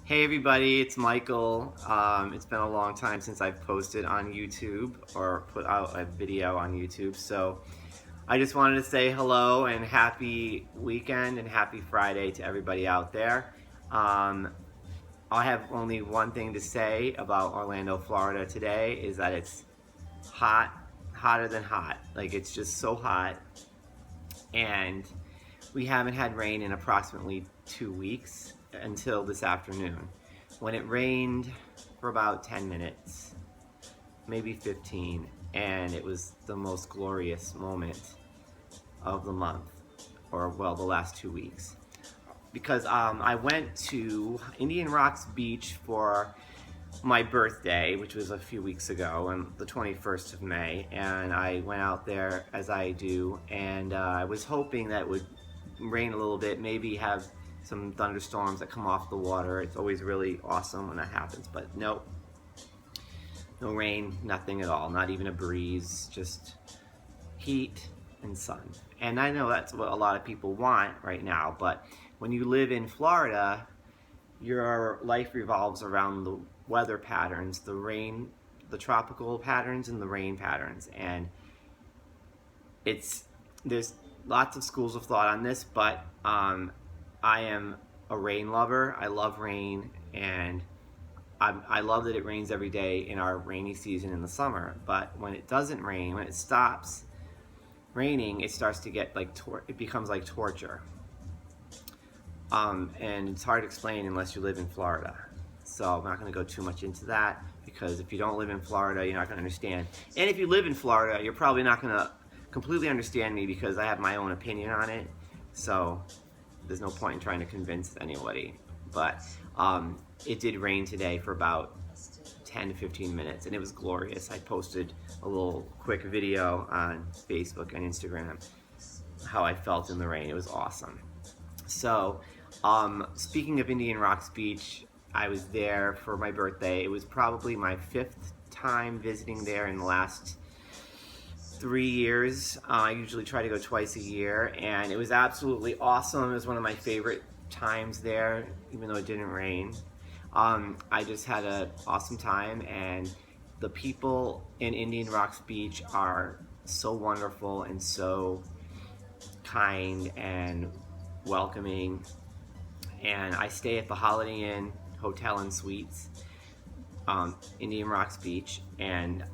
Hey everybody, it's Michael. It's been a long time since I've posted on YouTube or put out a video on YouTube, so I just wanted to say hello and happy weekend and happy Friday to everybody out there. Um, I have only one thing to say about Orlando, Florida today is that it's hot, hotter than hot. Like it's just so hot, and we haven't had rain in approximately 2 weeks until this afternoon when it rained for about 10 minutes, maybe 15, and it was the most glorious moment of the month, or well, the last 2 weeks. Because I went to Indian Rocks Beach for my birthday, which was a few weeks ago, on the 21st of May, and I went out there as I do, and I was hoping that it would rain a little bit, maybe have some thunderstorms that come off the water. It's always really awesome when that happens, but nope, no rain, nothing at all, not even a breeze, just heat and sun. And I know that's what a lot of people want right now, but when you live in Florida, your life revolves around the weather patterns, the rain, the tropical patterns and the rain patterns. And there's lots of schools of thought on this, but I am a rain lover. I love rain, and I love that it rains every day in our rainy season in the summer. But when it doesn't rain, when it stops raining, it starts to get like it becomes like torture. And it's hard to explain unless you live in Florida. So I'm not going to go too much into that, because if you don't live in Florida, you're not going to understand. And if you live in Florida, you're probably not going to completely understand me, because I have my own opinion on it. So there's no point in trying to convince anybody. But it did rain today for about 10 to 15 minutes, and it was glorious. I posted a little quick video on Facebook and Instagram how I felt in the rain. It was awesome. So speaking of Indian Rocks Beach, I was there for my birthday. It was probably my 5th time visiting there in the last 3 years. I usually try to go twice a year, and it was absolutely awesome. It was one of my favorite times there, even though it didn't rain. I just had an awesome time, and the people in Indian Rocks Beach are so wonderful and so kind and welcoming. And I stay at the Holiday Inn Hotel and Suites, Indian Rocks Beach, and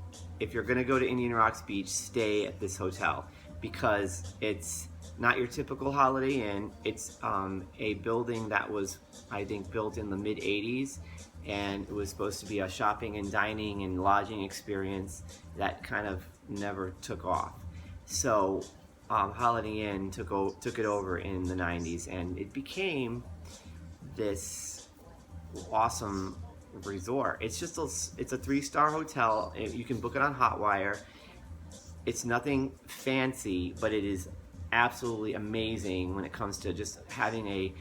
if you're going to go to Indian Rocks Beach, stay at this hotel, because it's not your typical Holiday Inn. It's a building that was, I think, built in the mid-'80s, and it was supposed to be a shopping and dining and lodging experience that kind of never took off. So Holiday Inn took it over in the 90s, and it became this awesome resort. It's just it's a 3-star hotel. You can book it on Hotwire. It's nothing fancy, but it is absolutely amazing when it comes to just having a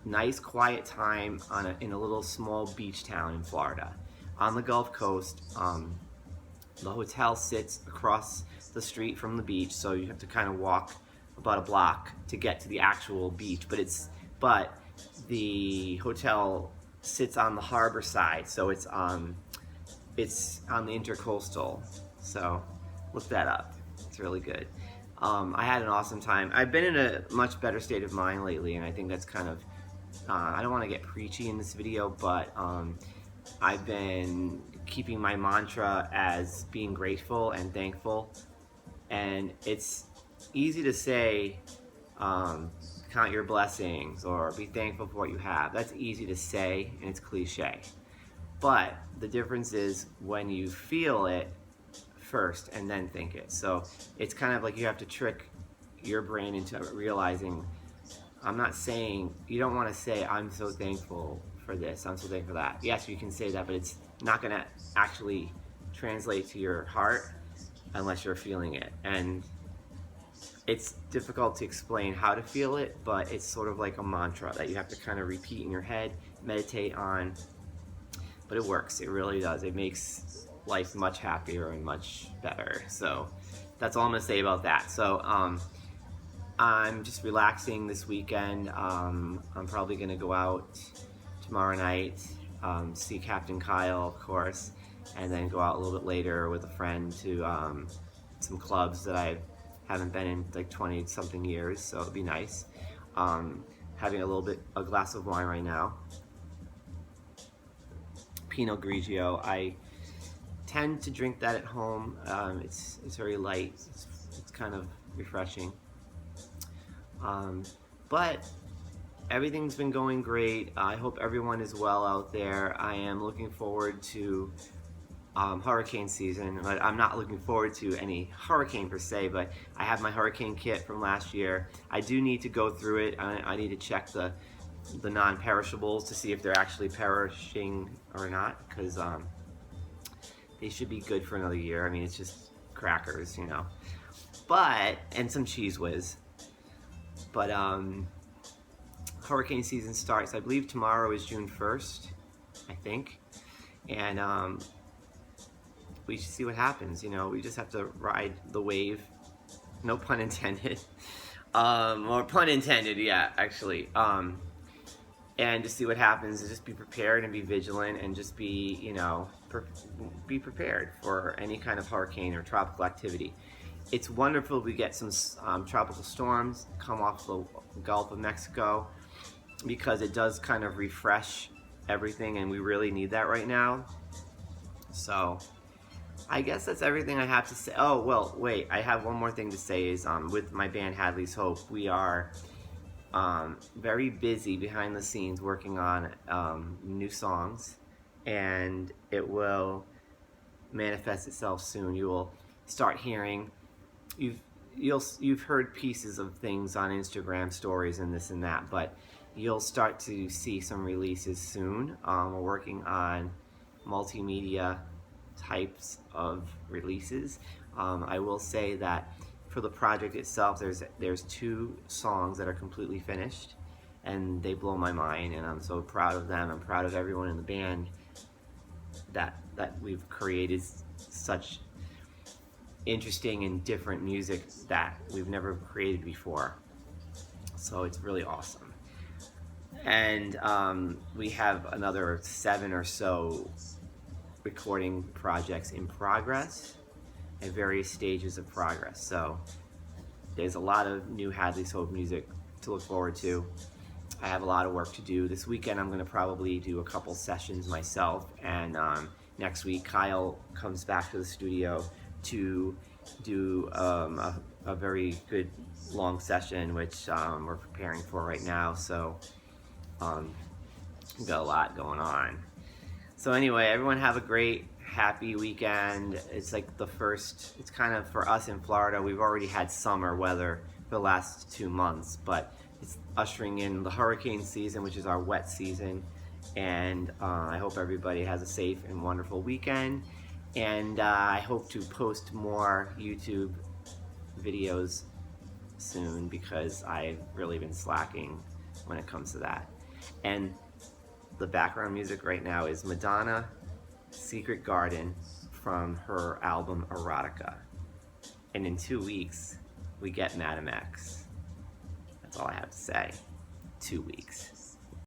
nice quiet time in a little small beach town in Florida on the Gulf Coast. The hotel sits across the street from the beach, so you have to kind of walk about a block to get to the actual beach, but the hotel sits on the harbor side, so it's on the intercoastal. So look that up, it's really good. I had an awesome time. I've been in a much better state of mind lately, and I think that's kind of I don't want to get preachy in this video, but I've been keeping my mantra as being grateful and thankful. And it's easy to say count your blessings or be thankful for what you have. That's easy to say, and it's cliche. But the difference is when you feel it first and then think it. So it's kind of like you have to trick your brain into realizing, I'm not saying, you don't want to say, I'm so thankful for this, I'm so thankful for that. Yes, you can say that, but it's not going to actually translate to your heart unless you're feeling it. And it's difficult to explain how to feel it, but it's sort of like a mantra that you have to kind of repeat in your head, meditate on. But it works, it really does. It makes life much happier and much better. So that's all I'm gonna say about that. So I'm just relaxing this weekend. I'm probably gonna go out tomorrow night, see Captain Kyle, of course, and then go out a little bit later with a friend to some clubs that I haven't been in like 20 something years, so it'll be nice. Having a glass of wine right now. Pinot Grigio. I tend to drink that at home. It's very light. It's kind of refreshing. But everything's been going great. I hope everyone is well out there. I am looking forward to hurricane season, but I'm not looking forward to any hurricane per se, but I have my hurricane kit from last year. I do need to go through it. I need to check the non-perishables to see if they're actually perishing or not, because they should be good for another year. I mean, it's just crackers, you know. But, and some Cheese Whiz. But hurricane season starts, I believe tomorrow is June 1st, I think. And we should see what happens, you know. We just have to ride the wave. No pun intended. Or pun intended, yeah, actually. And to see what happens, and just be prepared and be vigilant and just be, you know, be prepared for any kind of hurricane or tropical activity. It's wonderful we get some tropical storms come off the Gulf of Mexico, because it does kind of refresh everything, and we really need that right now. So I guess that's everything I have to say. Oh, well, wait, I have one more thing to say is with my band Hadley's Hope, we are very busy behind the scenes working on new songs, and it will manifest itself soon. You will start hearing, you've heard pieces of things on Instagram stories and this and that, but you'll start to see some releases soon. We're working on multimedia types of releases. I will say that for the project itself, there's 2 songs that are completely finished, and they blow my mind, and I'm so proud of them. I'm proud of everyone in the band that we've created such interesting and different music that we've never created before. So it's really awesome. And we have another 7 or so recording projects in progress at various stages of progress. So there's a lot of new Hadley's Hope music to look forward to. I have a lot of work to do. This weekend I'm going to probably do a couple sessions myself, and next week Kyle comes back to the studio to do a very good long session, which we're preparing for right now. So we've got a lot going on. So anyway, everyone have a great, happy weekend. It's like it's kind of, for us in Florida, we've already had summer weather for the last 2 months, but it's ushering in the hurricane season, which is our wet season. And I hope everybody has a safe and wonderful weekend. And I hope to post more YouTube videos soon, because I've really been slacking when it comes to that. And the background music right now is Madonna, Secret Garden, from her album Erotica. And in 2 weeks, we get Madam X. That's all I have to say. 2 weeks.